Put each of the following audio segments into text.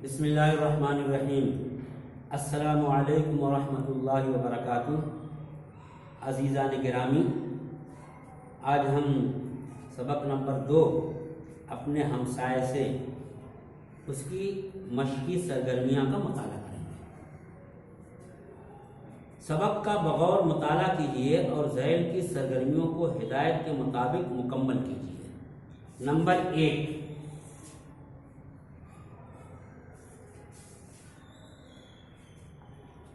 बिस्मिल्लाहिर्रहमानिर्रहीम। अस्सलामु अलैकुम वरहमतुल्लाहि वबरकातुहू। अज़ीज़ान गिरामी, आज हम सबक नंबर 2 अपने हमसाये से उसकी मशक़ी सरगर्मियाँ का मुताला करेंगे। सबक का बगौर मुताला कीजिए और ज़ैल की सरगर्मियों को हिदायत के मुताबिक मुकम्मल कीजिए। नंबर 1,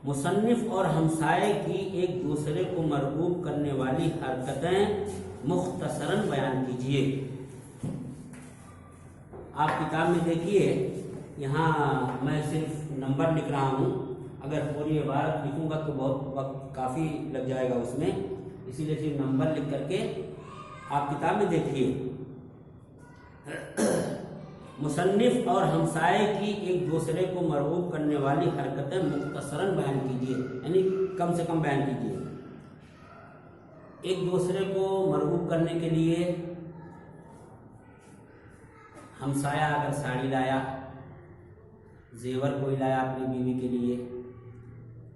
मुसन्निफ़ और हमसाये की एक दूसरे को मरगूब करने वाली हरकतें मुख्तसरन बयान कीजिए। आप किताब में देखिए, यहाँ मैं सिर्फ नंबर लिख रहा हूँ। अगर पूरी इबारत लिखूँगा तो बहुत वक्त काफ़ी लग जाएगा उसमें, इसीलिए सिर्फ नंबर लिख करके आप किताब में देखिए। मुसन्निफ़ और हमसाये की एक दूसरे को मरगूब करने वाली हरकतें मुख्तसरन बयान कीजिए, यानी कम से कम बयान कीजिए। एक दूसरे को मरगूब करने के लिए हमसाया अगर साड़ी लाया, जेवर कोई लाया अपनी बीवी के लिए,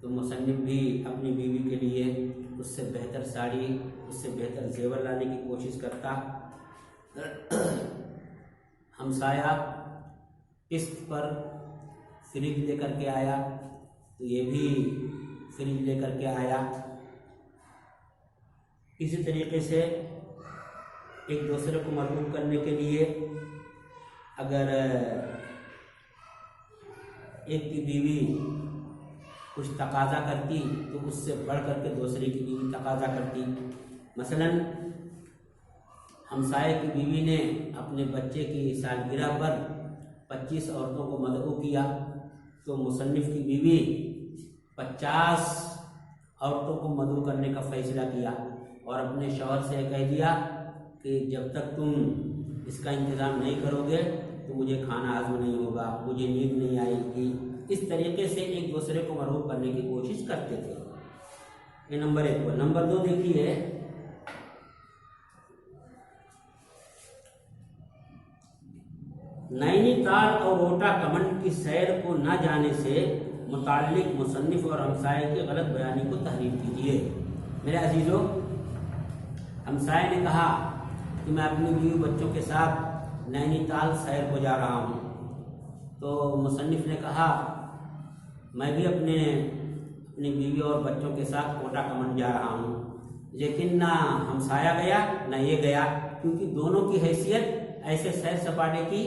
तो मुसन्निफ़ भी अपनी बीवी के लिए उससे बेहतर साड़ी, उससे बेहतर जेवर लाने की कोशिश करता। हमसाया किस्त पर फ्रिज लेकर के आया, तो ये भी फ्रिज लेकर के आया। इसी तरीके से एक दूसरे को मरगूब करने के लिए अगर एक की बीवी कुछ तकाजा करती तो उससे बढ़ करके दूसरे की बीवी तकाजा करती। मसलन हमसाये की बीवी ने अपने बच्चे की सालगिरह पर 25 औरतों को मदऊ किया, तो मुसन्निफ़ की बीवी 50 औरतों को मदऊ करने का फैसला किया और अपने शौहर से कह दिया कि जब तक तुम इसका इंतज़ाम नहीं करोगे तो मुझे खाना हज़म नहीं होगा, मुझे नींद नहीं आएगी। इस तरीके से एक दूसरे को मरगूब करने की कोशिश करते थे। ये नंबर 1 हुआ। नंबर 2 देखिए, नैनीताल और ओटा कमंड की सैर को न जाने से मुताल्लिक मुसन्निफ़ और हमसाये की गलत बयानी को तहरीर कीजिए। मेरे अजीज़ों, हमसाये ने कहा कि मैं अपनी बीवी बच्चों के साथ नैनीताल सैर को जा रहा हूँ, तो मुसन्निफ़ ने कहा मैं भी अपनी बीवी और बच्चों के साथ ओटा कमंड जा रहा हूँ, लेकिन ना हमसाया गया ना ये गया, क्योंकि दोनों की हैसियत ऐसे सैर सपाटे की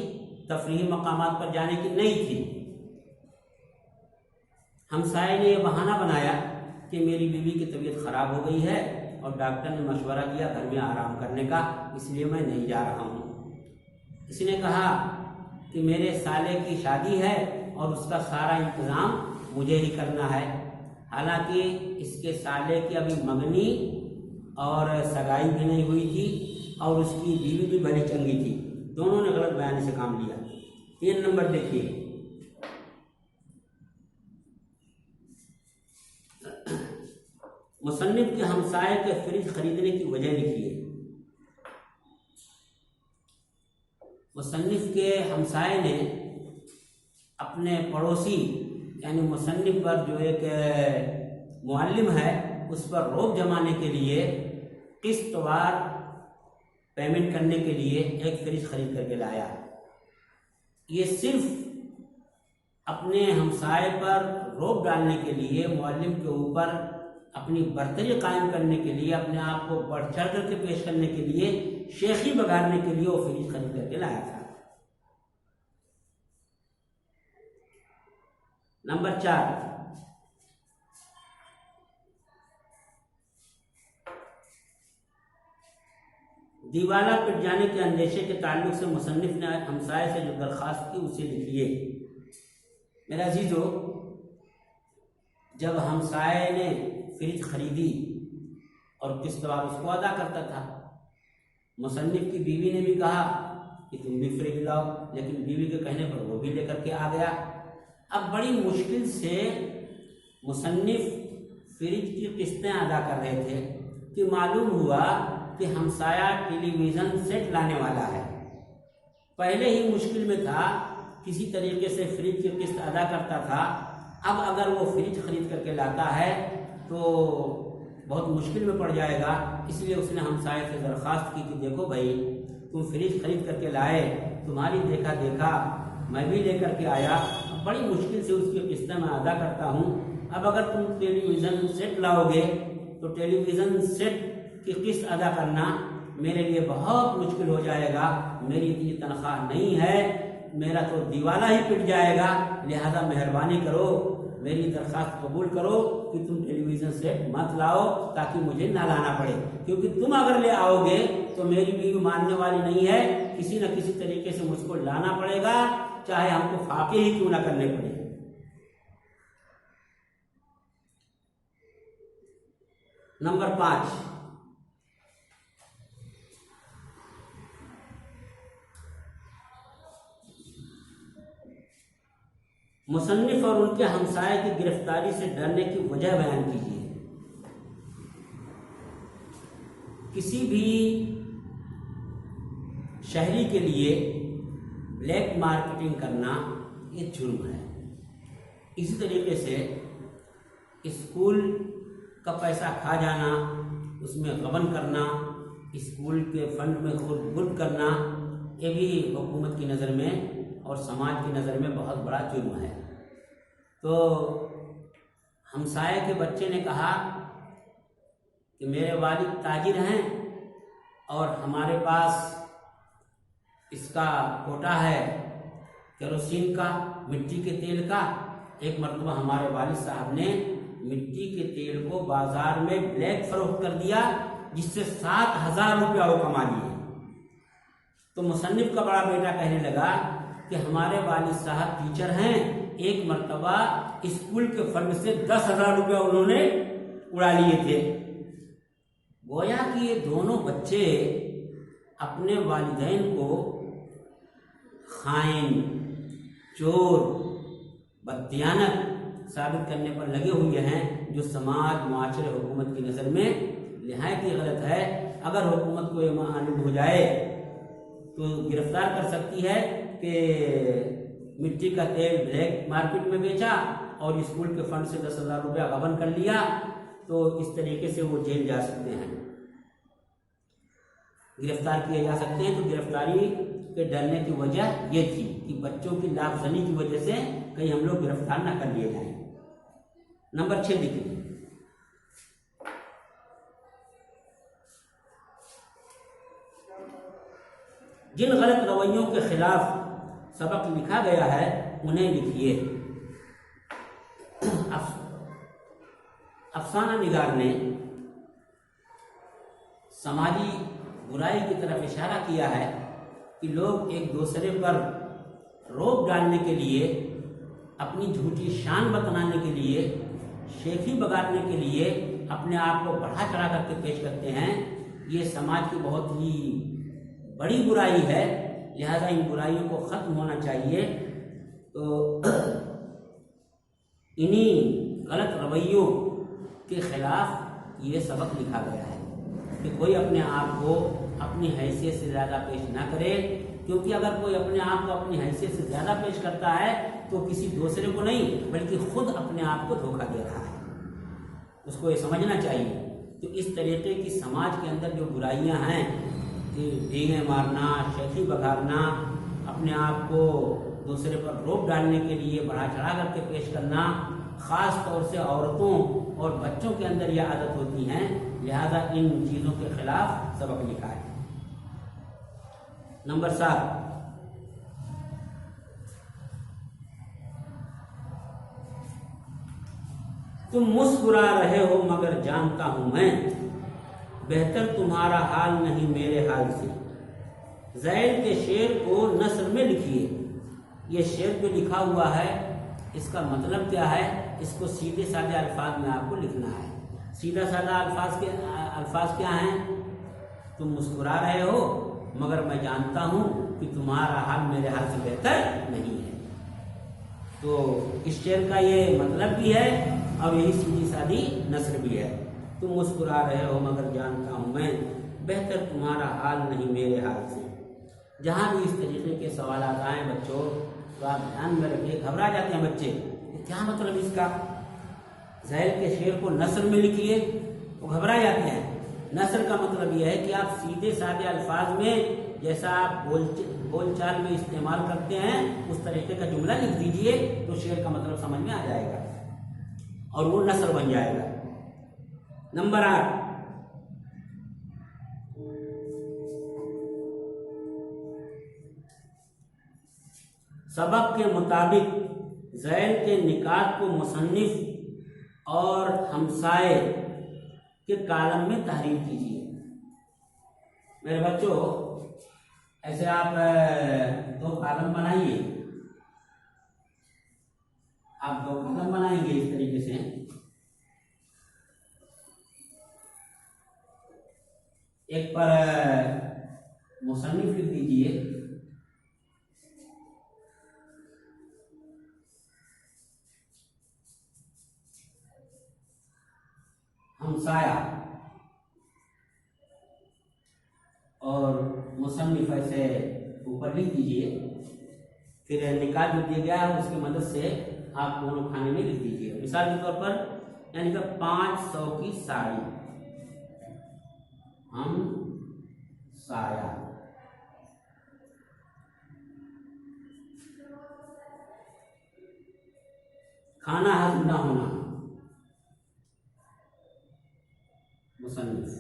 तफरीही मकामात पर जाने की नहीं थी। हमसाये ने यह बहाना बनाया कि मेरी बीवी की तबीयत ख़राब हो गई है और डॉक्टर ने मशवरा किया घर में आराम करने का, इसलिए मैं नहीं जा रहा हूँ। किसी ने कहा कि मेरे साले की शादी है और उसका सारा इंतज़ाम मुझे ही करना है, हालांकि इसके साले की अभी मंगनी और सगाई भी नहीं हुई थी और उसकी बीवी भी बड़ी चंगी थी। दोनों ने गलत बयानी से काम लिया। 3 नंबर देखिए, मुसन्निफ़ के हमसाये के फ्रिज खरीदने की वजह लिखिए। मुसन्निफ़ के हमसाये ने अपने पड़ोसी यानी मुसन्निफ़ पर जो एक मुअल्लिम है उस पर रोब जमाने के लिए किस्तवार पेमेंट करने के लिए एक फ्रिज खरीद करके लाया। ये सिर्फ अपने हमसाये पर रोब डालने के लिए, मुअल्लिम के ऊपर अपनी बर्तरी कायम करने के लिए, अपने आप को बढ़ चढ़ करके पेश करने के लिए, शेखी बगाड़ने के लिए वो फ्रिज खरीद करके लाया था। नंबर 4, दीवाला पिट जाने के अंदेशे के ताल्लुक से मुसन्निफ़ ने हमसाये से जो दरख्वास्त की उसे लिखिए। मेरे अजीज़ों, जब हमसाये ने फ्रिज खरीदी और किस्तवार उसको अदा करता था, मुसन्निफ़ की बीवी ने भी कहा कि तुम भी फ्रिज लाओ, लेकिन बीवी के कहने पर वो भी लेकर के आ गया। अब बड़ी मुश्किल से मुसन्निफ़ फ्रिज की किस्तें अदा कर रहे थे कि मालूम हुआ कि हमसाया टेलीविज़न सेट लाने वाला है। पहले ही मुश्किल में था किसी तरीके से फ्रिज की किस्त अदा करता था, अब अगर वो फ्रिज खरीद करके लाता है तो बहुत मुश्किल में पड़ जाएगा। इसलिए उसने हमसाये से दरख्वास्त की कि देखो भाई, तुम फ्रिज खरीद करके लाए, तुम्हारी देखा देखा मैं भी लेकर के आया, बड़ी मुश्किल से उसकी किस्तें मैं अदा करता हूँ। अब अगर तुम टेलीविज़न सेट लाओगे तो टेलीविज़न सेट की किस्त अदा करना मेरे लिए बहुत मुश्किल हो जाएगा, मेरी इतनी तनख्वाह नहीं है, मेरा तो दिवाला ही पिट जाएगा। लिहाजा मेहरबानी करो, मेरी दरख्वास्त कबूल करो कि तुम टेलीविज़न सेट मत लाओ, ताकि मुझे ना लाना पड़े, क्योंकि तुम अगर ले आओगे तो मेरी बीवी मानने वाली नहीं है, किसी न किसी तरीके से मुझको लाना पड़ेगा, चाहे हमको फाके ही क्यों ना करने पड़े। नंबर 5, मुसन्निफ और उनके हमसाये की गिरफ्तारी से डरने की वजह बयान कीजिए। किसी भी शहरी के लिए ब्लैक मार्केटिंग करना ये जुर्म है। इसी तरीके से स्कूल का पैसा खा जाना, उसमें गबन करना, स्कूल के फंड में खुद गुड करना, ये भी हुकूमत की नज़र में और समाज की नज़र में बहुत बड़ा जुर्म है। तो हमसाये के बच्चे ने कहा कि मेरे वालिद ताजिर हैं और हमारे पास इसका कोटा है केरोसिन का, मिट्टी के तेल का। एक मरतबा हमारे वालिद साहब ने मिट्टी के तेल को बाजार में ब्लैक फरोख्त कर दिया, जिससे 7,000 रुपया वो कमा लिए। तो मुसन्निफ का बड़ा बेटा कहने लगा कि हमारे वालिद साहब टीचर हैं, एक मरतबा स्कूल के फंड से 10,000 रुपया उन्होंने उड़ा लिए थे। गोया कि ये दोनों बच्चे अपने वालिदैन को खाइन, चोर, बददियानत साबित करने पर लगे हुए हैं, जो समाज, मुआशरे, हुकूमत की नज़र में निहायत ही गलत है। अगर हुकूमत को ये मालूम हो जाए तो गिरफ्तार कर सकती है कि मिट्टी का तेल ब्लैक मार्केट में बेचा और स्कूल के फंड से 10,000 रुपया गबन कर लिया, तो इस तरीके से वो जेल जा सकते हैं, गिरफ्तार किए जा सकते हैं। तो गिरफ्तारी के डरने की वजह ये थी कि बच्चों की लापजनी की वजह से कहीं हम लोग गिरफ्तार ना कर लिए जाएं। नंबर 6 देखिए, जिन गलत रवैयों के खिलाफ सबक लिखा गया है उन्हें लिखिए। अफसाना निगार ने समाजी बुराई की तरफ इशारा किया है कि लोग एक दूसरे पर रोब डालने के लिए, अपनी झूठी शान बतलाने के लिए, शेखी बगाड़ने के लिए अपने आप को बढ़ा चढ़ा करके पेश करते हैं। ये समाज की बहुत ही बड़ी बुराई है, लिहाजा इन बुराइयों को ख़त्म होना चाहिए। तो इन्हीं गलत रवैयों के खिलाफ ये सबक लिखा गया है कि कोई अपने आप को अपनी हैसियत से ज़्यादा पेश ना करे, क्योंकि अगर कोई अपने आप को अपनी हैसियत से ज़्यादा पेश करता है तो किसी दूसरे को नहीं बल्कि खुद अपने आप को धोखा दे रहा है, उसको ये समझना चाहिए। तो इस तरीके की समाज के अंदर जो बुराइयां हैं कि डींगे मारना, शेखी बघारना, अपने आप को दूसरे पर रोक डालने के लिए बढ़ा चढ़ा करके पेश करना, ख़ास तौर से औरतों और बच्चों के अंदर यह आदत होती है, लिहाजा इन चीज़ों के खिलाफ सबक लिखा है। नंबर 7, तुम मुस्कुरा रहे हो मगर जानता हूं मैं, बेहतर तुम्हारा हाल नहीं मेरे हाल से। ज़ैल के शेर को नस्र में लिखिए। ये शेर जो लिखा हुआ है इसका मतलब क्या है, इसको सीधे साधे अल्फाज में आपको लिखना है। सीधा साधा अल्फाज क्या हैं? तुम मुस्कुरा रहे हो मगर मैं जानता हूं कि तुम्हारा हाल मेरे हाल से बेहतर नहीं है। तो इस शेर का ये मतलब भी है और यही सीधी सादी नस्र भी है। तुम मुस्कुरा रहे हो मगर जानता हूं मैं, बेहतर तुम्हारा हाल नहीं मेरे हाल से। जहाँ भी इस तरीके के सवाल आए बच्चों, तो आप ध्यान में रखिए, घबरा जाते हैं बच्चे, क्या मतलब इसका। ज़ैल के शेर को नस्र में लिखिए तो घबरा जाते हैं। नस्र का मतलब यह है कि आप सीधे साधे अल्फाज में जैसा आप बोलचाल में इस्तेमाल करते हैं उस तरीके का जुमला लिख दीजिए तो शेर का मतलब समझ में आ जाएगा और वो नस्र बन जाएगा। नंबर 8, सबक के मुताबिक ज़ैल के निकात को मुसन्निफ और हमसाए के कालम में तहरीर कीजिए। मेरे बच्चों, ऐसे आप 2 कालम बनाइए। आप 2 कालम बनाएंगे इस तरीके से। एक पर मुसन्निफ लिख दीजिए, हमसाया, और मुसन्निफ ऐसे ऊपर लिख दीजिए। फिर निकाल जो दिया गया है उसकी मदद से आप दोनों खाने में लिख दीजिए। मिसाल के तौर पर यानी कि 500 की साड़ी, हम साया। खाना हजम ना होना, मुसन्निफ।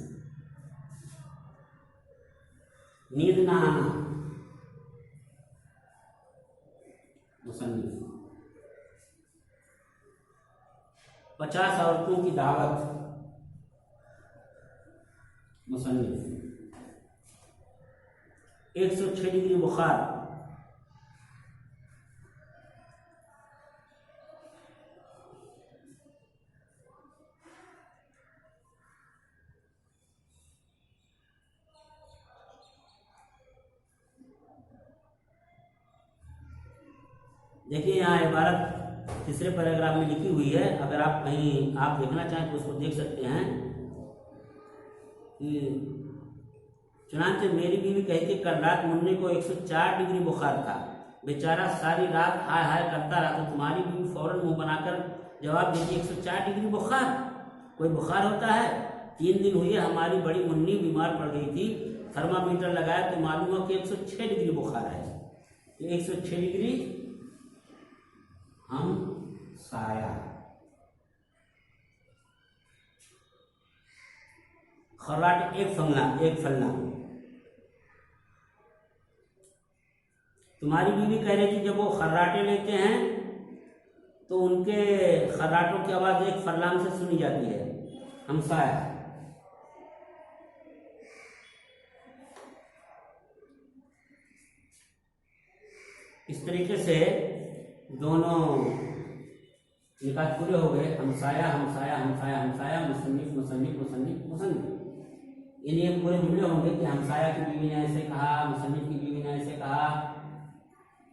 नींद ना आना, मुसन्निफ। 50 औरतों की दावत, मुसन्निफ। 106 डिग्री बुखार, देखिए यहाँ इबारत तीसरे पैराग्राफ में लिखी हुई है। अगर आप कहीं आप देखना चाहें तो उसको देख सकते हैं कि चुनांचे मेरी बीवी कहती कल रात मुन्ने को 104 डिग्री बुखार था, बेचारा सारी रात हाय हाय करता रहा। तो तुम्हारी बीवी फौरन मुंह बनाकर जवाब देती 104 डिग्री बुखार, कोई बुखार होता है? 3 दिन हुए हमारी बड़ी मुन्नी बीमार पड़ गई थी, थर्मामीटर लगाया तो मालूम हो कि 106 डिग्री बुखार है। तो 106 डिग्री हम साया। खर्राटे एक फलना। तुम्हारी बीवी कह रही थी जब वो खर्राटे लेते हैं तो उनके खर्राटों की आवाज एक फरलांग से सुनी जाती है, हमसाया। इस तरीके से दोनों निकात पूरे हो गए। हमसाया हमसाया हमसाया हमसाया, मुसन्निफ मुसन्निफ मुसन्निफ मुसन्निफ। ये पूरे जुमले होंगे कि हमसाया की बीवी ने ऐसे कहा, मुसन्निफ की बीवी ने ऐसे कहा।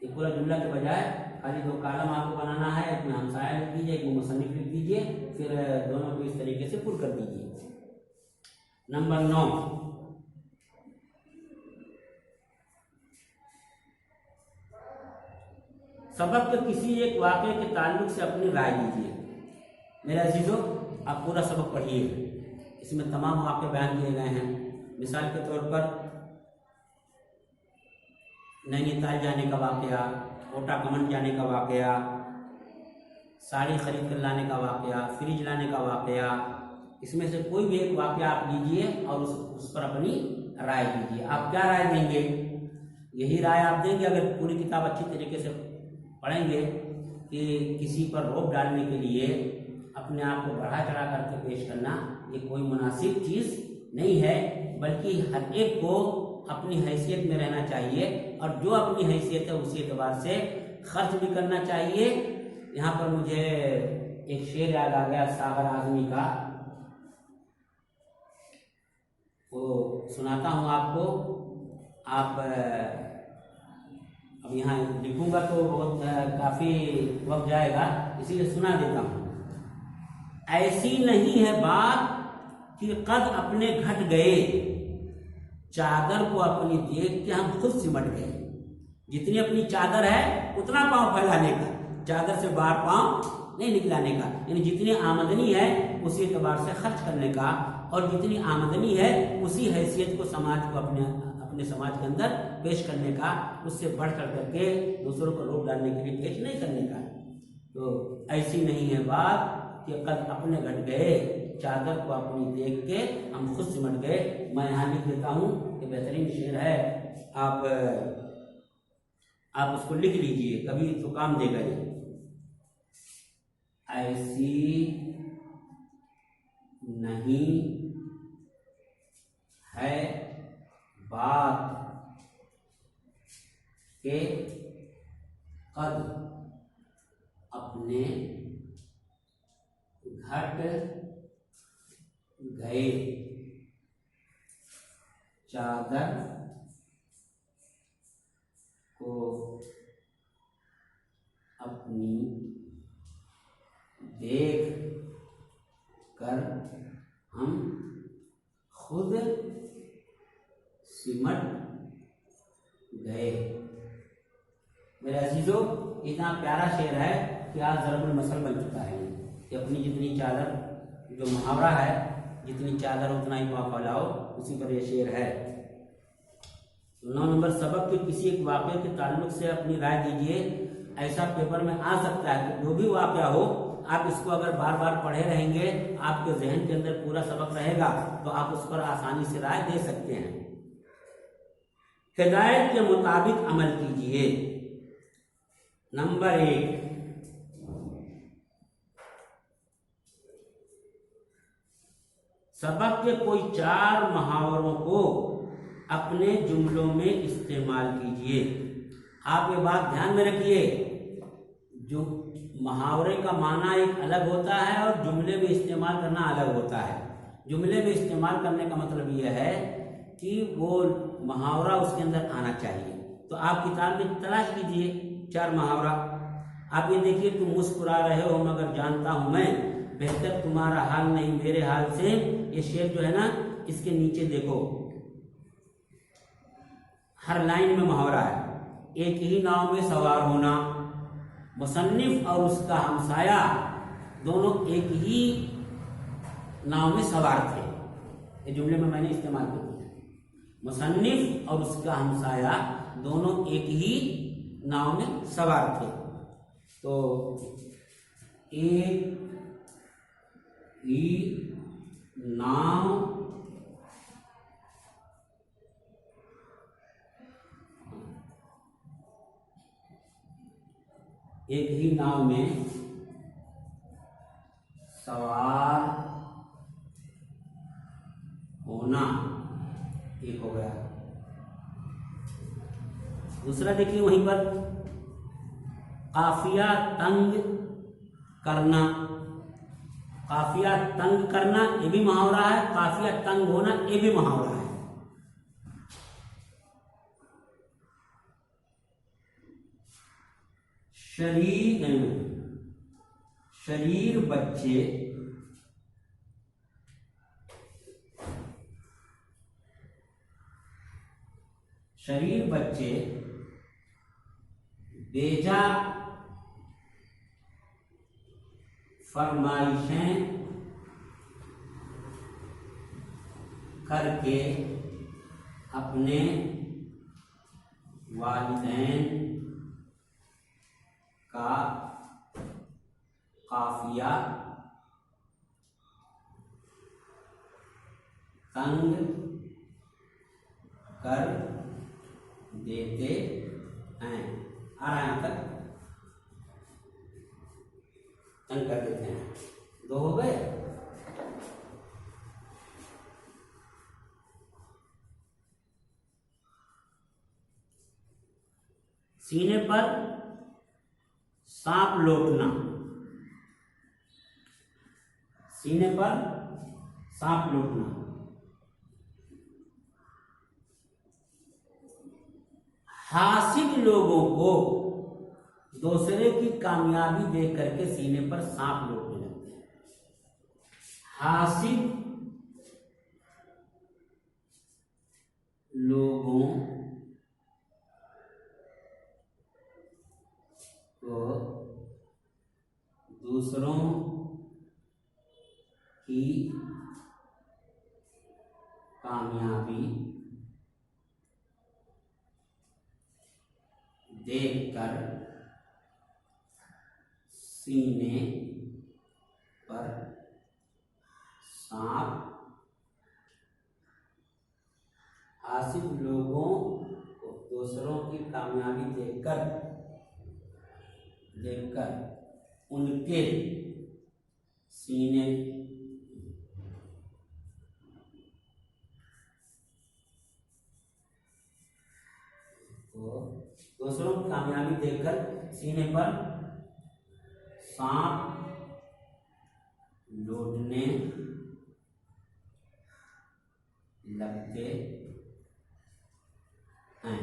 ये पूरा जुमला के बजाय खाली 2 कालम आपको बनाना है, एक में हमसाया लिख दीजिए, एक में मुसन्निफ लिख दीजिए, फिर दोनों को इस तरीके से पूरा कर दीजिए। नंबर 9, सबक के किसी एक वाक़े के ताल्लुक से अपनी राय दीजिए। मेरे अजीजों, आप पूरा सबक पढ़िए, इसमें तमाम वाक़े बयान किए गए हैं। मिसाल के तौर पर नैनीताल जाने का वाक़या, कोटा कमन जाने का वाक़या, साड़ी खरीद कर लाने का वाक़या, फ्रिज लाने का वाक़या, इसमें से कोई भी एक वाक़या आप लीजिए और उस पर अपनी राय दीजिए। आप क्या राय देंगे? यही राय आप देंगे अगर पूरी किताब अच्छी तरीके से पढ़ेंगे कि किसी पर रोक डालने के लिए अपने आप को बढ़ा चढ़ा करके पेश करना ये कोई मुनासिब चीज़ नहीं है, बल्कि हर एक को अपनी हैसियत में रहना चाहिए और जो अपनी हैसियत है उसी एतबार से खर्च भी करना चाहिए। यहाँ पर मुझे एक शेर याद आ गया सागर आजमी का, वो सुनाता हूँ आपको। आप अब यहाँ लिखूंगा तो बहुत काफ़ी वक्त जाएगा, इसीलिए सुना देता हूँ। ऐसी नहीं है बात कि कद अपने घट गए, चादर को अपनी देख के हम खुद सिमट गए। जितनी अपनी चादर है उतना पांव फैलाने का, चादर से बाहर पांव नहीं निकलाने का। यानी जितनी आमदनी है उसी एतबार से खर्च करने का, और जितनी आमदनी है उसी हैसियत को समाज को अपने समाज के अंदर पेश करने का, उससे बढ़ चढ़ करके दूसरों को रोक डालने के लिए पेश नहीं करने का। तो ऐसी नहीं है बात कि कल अपने घट गए, चादर को अपनी देख के हम खुद सिमट गए। मैं यहाँ लिख देता हूँ कि बेहतरीन शेर है, आप उसको लिख लीजिए, कभी तो काम देगा ये। ऐसी नहीं है बात के कद अपने घट गए, चादर को अपनी देख कर हम खुद सिमट गए। मेरे अजीजों, इतना प्यारा शेर है कि आज ज़रबुल मसल बन चुका है कि अपनी जितनी चादर, जो मुहावरा है, जितनी चादर उतना ही पाँव फैलाओ, उसी पर यह शेर है। 9 नंबर सबक के किसी एक वाक़े के ताल्लुक से अपनी राय दीजिए। ऐसा पेपर में आ सकता है कि जो भी वाक़या हो, आप इसको अगर बार बार पढ़े रहेंगे, आपके जहन के अंदर पूरा सबक रहेगा, तो आप उस पर आसानी से राय दे सकते हैं। हिदायत के मुताबिक अमल कीजिए। नंबर 1, सबक के कोई 4 मुहावरों को अपने जुमलों में इस्तेमाल कीजिए। आप ये बात ध्यान में रखिए, जो मुहावरे का माना एक अलग होता है और जुमले में इस्तेमाल करना अलग होता है। जुमले में इस्तेमाल करने का मतलब यह है कि वो मुहावरा उसके अंदर आना चाहिए। तो आप किताब में तलाश कीजिए 4 मुहावरा। आप ये देखिए, तुम मुस्कुरा रहे हो मगर जानता हूं मैं, बेहतर तुम्हारा हाल नहीं मेरे हाल से। ये शेर जो है ना, इसके नीचे देखो, हर लाइन में मुहावरा है। एक ही नाव में सवार होना, मुसन्निफ और उसका हमसाया दोनों एक ही नाव में सवार थे। ये जुमले में मैंने इस्तेमाल किया, मुसन्निफ और उसका हमसाया दोनों एक ही नाव में सवार थे। तो एक ही नाव में सवार होना, एक हो गया। दूसरा देखिए वहीं पर, काफिया तंग करना। काफिया तंग करना ये भी मुहावरा है, काफिया तंग होना ये भी मुहावरा है। शरीर बच्चे बेजा फरमाइशें करके अपने वालिदैन का काफिया तंग कर देते हैं। आ रहा है यहाँ तक, तंग कर देते हैं। 2 हो गए। सीने पर सांप लौटना। सीने पर सांप लौटना, हासिद लोगों को दूसरे की कामयाबी देख करके सीने पर सांप लौटने लगते हैं। हासिद लोगों को दूसरों की कामयाबी देखकर सीने पर सांप हासिल लोगों को दूसरों की कामयाबी देखकर उनके सीने दूसरों की कामयाबी देखकर सीने पर सांप लौटने लगते हैं।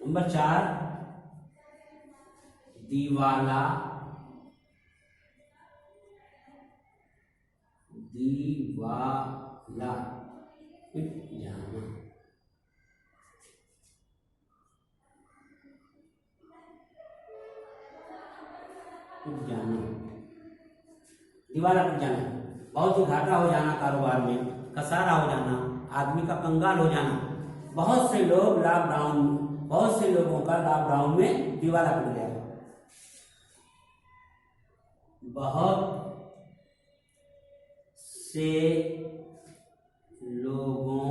नंबर 4, दीवाला पिट जाना। दीवाला पिट जाना, बहुत ही घाटा हो जाना कारोबार में, खसारा हो जाना, आदमी का कंगाल हो जाना। बहुत से लोगों का लॉकडाउन में दीवाला पिट गया। बहुत से लोगों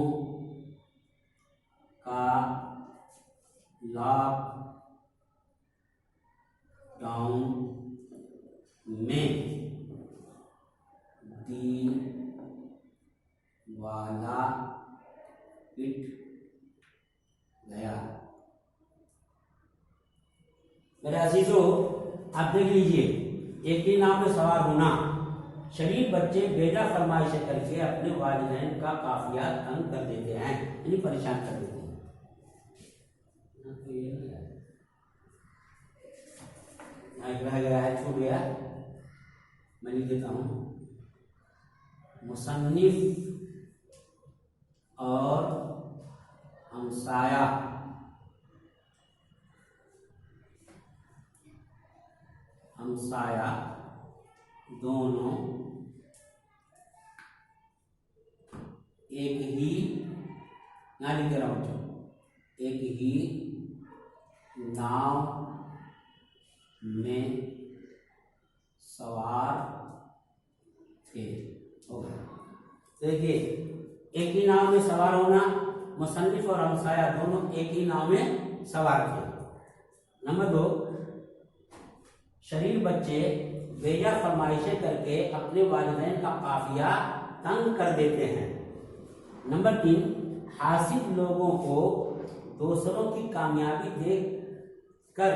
का लॉकडाउन में दीवाला पिट गया। मेरे अजीजों, आप देख लीजिए, एक ही नाव में सवार होना। शरीफ बच्चे बेजा फरमाइशें करके अपने वालिदैन का काफिया तंग कर देते हैं, यानी परेशान कर देते हैं। रह गया है, छूट गया, मैं लिख देता हूं। मुसन्निफ और हमसाया दोनों एक ही, ना लिख रहा हूं, एक ही नाव में सवार थे। देखिए, एक ही नाव में सवार होना, मुसन्निफ और हमसाया दोनों एक ही नाव में सवार थे। नंबर 2, शरीफ बच्चे बेजा फरमाइशें करके अपने वालिदैन का काफिया तंग कर देते हैं। नंबर 3, हासिल लोगों को दूसरों की कामयाबी देख कर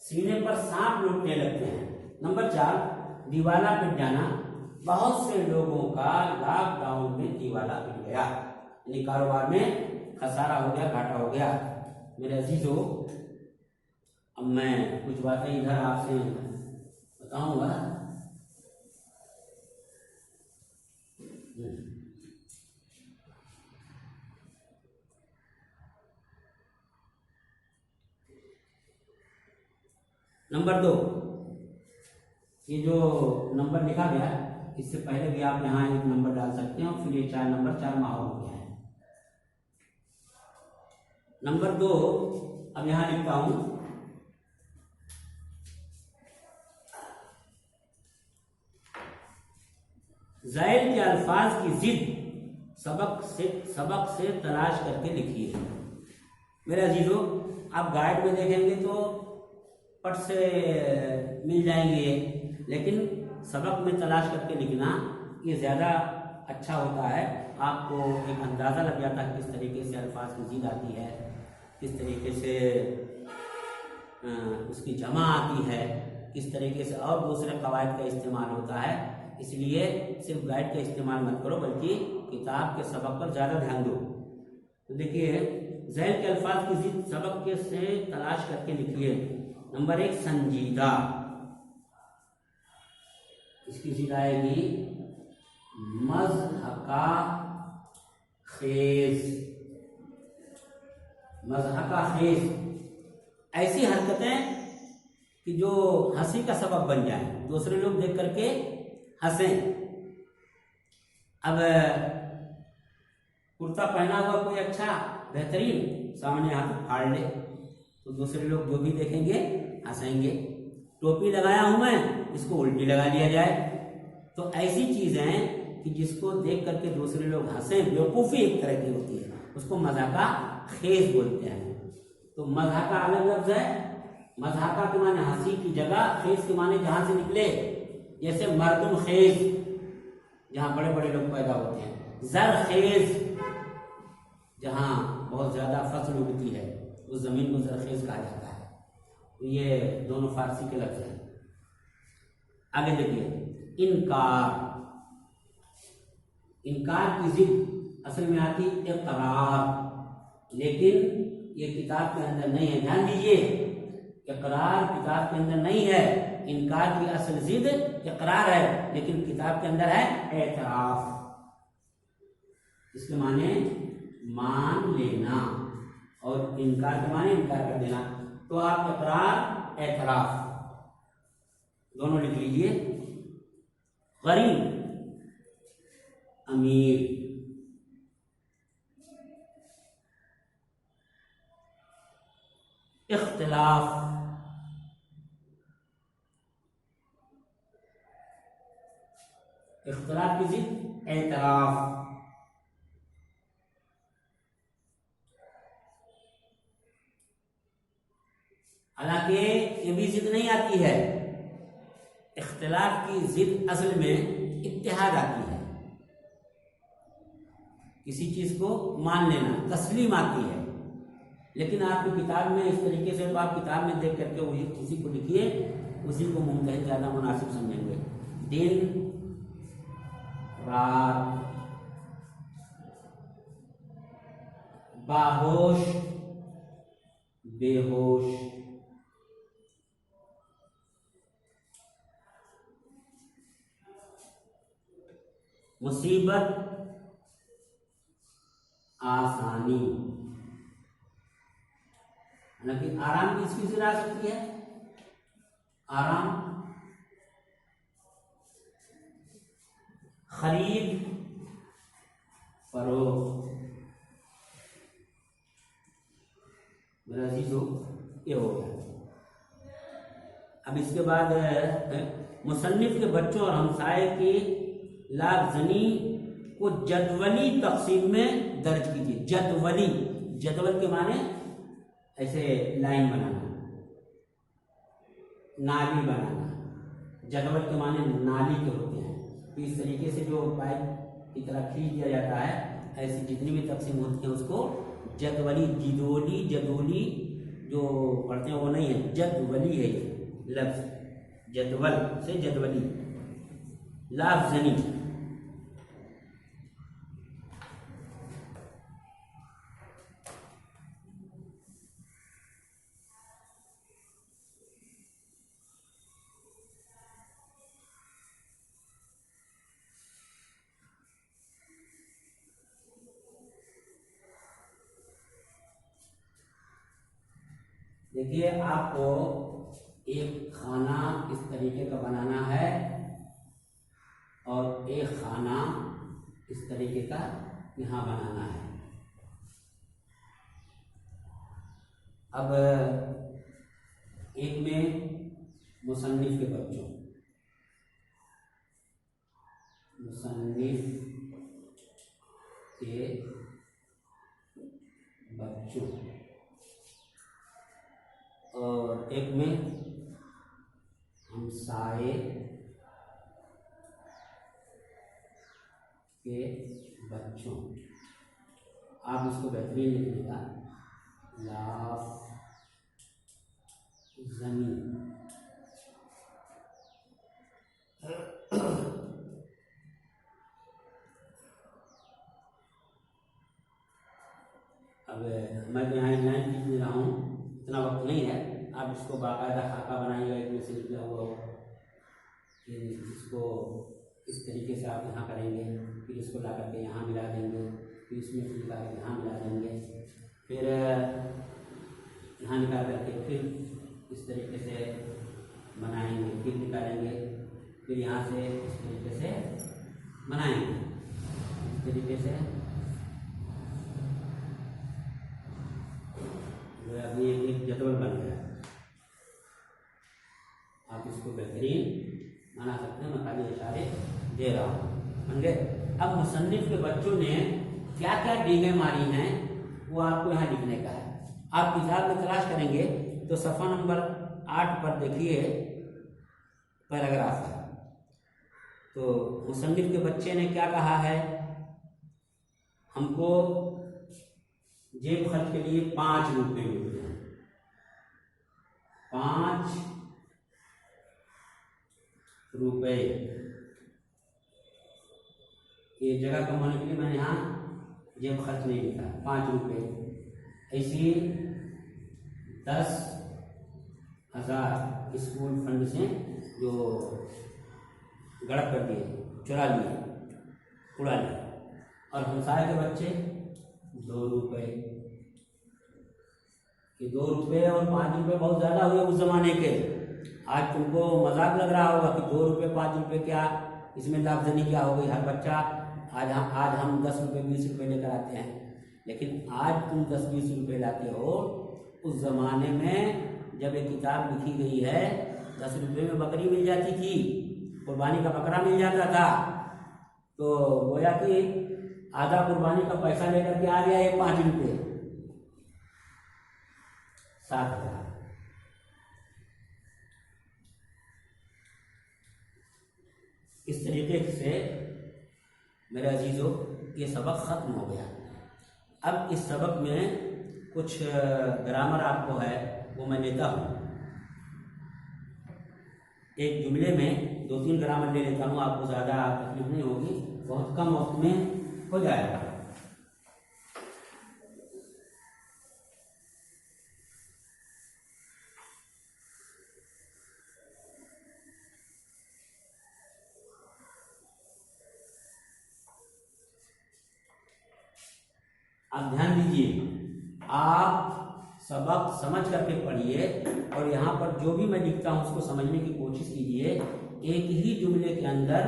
सीने पर सांप लौटने लगते हैं। नंबर 4, दीवाला पिट जाना, बहुत से लोगों का लॉकडाउन में दीवाला पिट गया, यानी कारोबार में खसारा हो गया, घाटा हो गया। मेरे अजीजों, अब मैं कुछ बातें इधर आपसे बताऊंगा। नंबर 2, ये जो नंबर लिखा गया, इससे पहले भी आप यहाँ एक नंबर डाल सकते हैं, और फिर ये 4 नंबर 4 माहौल हो गया है। नंबर 2, अब यहाँ लिखता हूं, ज़ैल के अल्फाज की जिद सबक से तलाश करके लिखिए। मेरे अजीजों, आप गाइड में देखेंगे तो पट से मिल जाएंगे, लेकिन सबक में तलाश करके लिखना ये ज़्यादा अच्छा होता है। आपको एक अंदाज़ा लग जाता है किस तरीके से अल्फाज की जिद आती है, किस तरीके से उसकी जमा आती है, किस तरीके से और दूसरे कवायद का इस्तेमाल होता है। इसलिए सिर्फ गाइड का इस्तेमाल मत करो, बल्कि किताब के सबक पर ज़्यादा ध्यान दो। तो देखिए, ज़ैल के अल्फाज की जिद सबक के से तलाश करके लिखिए। नंबर 1, संजीदा, इसकी जिद आएगी मज़हका खेज, मज़हका खेज, ऐसी हरकतें कि जो हंसी का सबब बन जाए, दूसरे लोग देख करके हंसें। अब कुर्ता पहना हुआ कोई अच्छा बेहतरीन सामने हाथ फाड़ ले तो दूसरे लोग जो भी देखेंगे हंसेंगे। टोपी लगाया हूं मैं, इसको उल्टी लगा लिया जाए। तो ऐसी चीजें कि जिसको देख करके दूसरे लोग हंसें, बेवकूफ़ी एक तरह की होती है, उसको मज़ाका खेज बोलते हैं। तो मज़ाका अलग लफ्ज है। मज़ाका के माने हंसी की जगह, खेज के माने जहां से निकले, जैसे मर्दुम खेज जहां बड़े बड़े लोग पैदा होते हैं, जर खेज जहां बहुत ज्यादा फसल उगती है उस जमीन को जरखेज कहा जाता है। तो ये दोनों फारसी के लफ्ज हैं। आगे देखिए, इनकार। इनकार की जिद असल में आती इकरार, लेकिन ये किताब के अंदर नहीं है। ध्यान दीजिए, इकरार किताब के अंदर नहीं है। इनकार की असल जिद इकरार है, लेकिन किताब के अंदर है एतराफ। इसके माने मान लेना, और इनकार के माने इनकार कर देना। तो आप इकरार एतराफ दोनों लिख लीजिए। गरीब, अमीर, इख्तिलाफ, इख्तिलाफ की जिद एतराफ। हालांकि ये भी जिद नहीं आती है। इख्तिलाफ की जिद असल में इत्तेहाद आती है, किसी चीज को मान लेना, तस्लीम आती है। लेकिन आपकी किताब में इस तरीके से, तो आप किताब में देख करके वही किसी को लिखिए, उसी को मुमतहिन ज्यादा मुनासिब समझेंगे। दिन रात, बाहोश बेहोश, मुसीबत आसानी। हालांकि आराम की इसकी जिद आ सकती है, आराम। खरीद फरोख्त। मेरा अजीजों, ये हो गया। अब इसके बाद मुसन्निफ के बच्चों और हमसाए की लाफजनी को जदवली तकसीम में दर्ज कीजिए। जदवली, जदवल के माने ऐसे लाइन बनाना, नाली बनाना। जदवल के माने नाली के होते हैं। तो इस तरीके से जो पाइप की तरह खींच दिया जाता है, ऐसी जितनी भी तकसीम होती है उसको जदवली, जिदोली, जदोली जो पढ़ते हैं वो नहीं है, जदवली है ये लफ्ज। जदवल से जदवली, लाफजनी। देखिए, आपको एक खाना इस तरीके का बनाना है और एक खाना इस तरीके का यहाँ बनाना है। अब एक में मुसन्निफ के बच्चों, मुसन्निफ के बच्चों, और एक में हमसाए के बच्चों। आप इसको बेहतरीन लिखिएगा, लाफ जमीन। अब मैं तो यहाँ लाइन लिख दे रहा हूँ, इतना वक्त नहीं है। आप इसको बाकायदा खाका बनाइएगा, एक में से लिखा हुआ हो, फिर इसको इस तरीके से आप यहाँ करेंगे, फिर इसको ला करके यहाँ मिला देंगे, फिर इसमें से निकाल के यहाँ मिला देंगे। फिर यहाँ निकाल करके फिर इस तरीके से बनाएंगे, फिर निकालेंगे, फिर यहाँ से इस तरीके से बनाएंगे, इस तरीके से। अभी एक जदवल बन गया, आप इसको बेहतरीन बना सकते हैं। मैं खाली इशारे दे रहा हूँ, समझे। अब मुसन्निफ के बच्चों ने क्या क्या डींगे मारी हैं वो आपको यहाँ लिखने का है। आप किताब में तलाश करेंगे तो सफ़ा नंबर 8 पर देखिए पैराग्राफ है। तो मुसन्निफ के बच्चे ने क्या कहा है, हमको जेब खर्च के लिए 5 रुपये मिलते हैं, 5 रुपये। ये जगह कमाने के लिए मैंने यहाँ जेब खर्च नहीं लिखा, 5 रुपये। ऐसी 10,000 स्कूल फंड से जो गड़प कर दिए, चुरा लिए, उड़ा लिए। और हमसाए के बच्चे 2 रुपये। कि 2 रुपये और 5 रुपये बहुत ज़्यादा हुए उस ज़माने के। आज तुमको मजाक लग रहा होगा कि 2 रुपये 5 रुपये क्या, इसमें लाभजनी क्या हो गई। हर बच्चा आज हम 10 रुपये 20 रुपये लेकर आते हैं, लेकिन आज तुम 10-20 रुपये लाते हो। उस ज़माने में जब एक किताब लिखी गई है, 10 रुपये में बकरी मिल जाती थी, कुर्बानी का बकरा मिल जाता था। तो गोया कि आधा कुर्बानी का पैसा लेकर के आ गया ये 5 रुपये, 7,000। इस तरीके से मेरे अजीजों ये सबक ख़त्म हो गया। अब इस सबक में कुछ ग्रामर आपको है वो मैं लेता हूँ। एक जुमले में 2-3 ग्रामर ले लेता हूँ, आपको ज़्यादा तकलीफ नहीं होगी, बहुत कम वक्त में हो जाएगा। आप ध्यान दीजिए, आप सबक समझ करके पढ़िए और यहाँ पर जो भी मैं लिखता हूँ उसको समझने की कोशिश कीजिए। एक ही जुमले के अंदर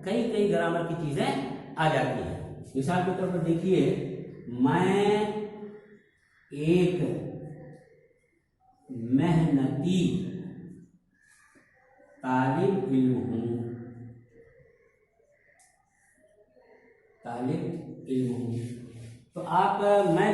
कई कई ग्रामर की चीज़ें आ जाती हैं। मिसाल के तौर पर देखिए, मैं एक मेहनती तालिब इल्म हूँ, तालिब इल्म हूँ। तो आप मैं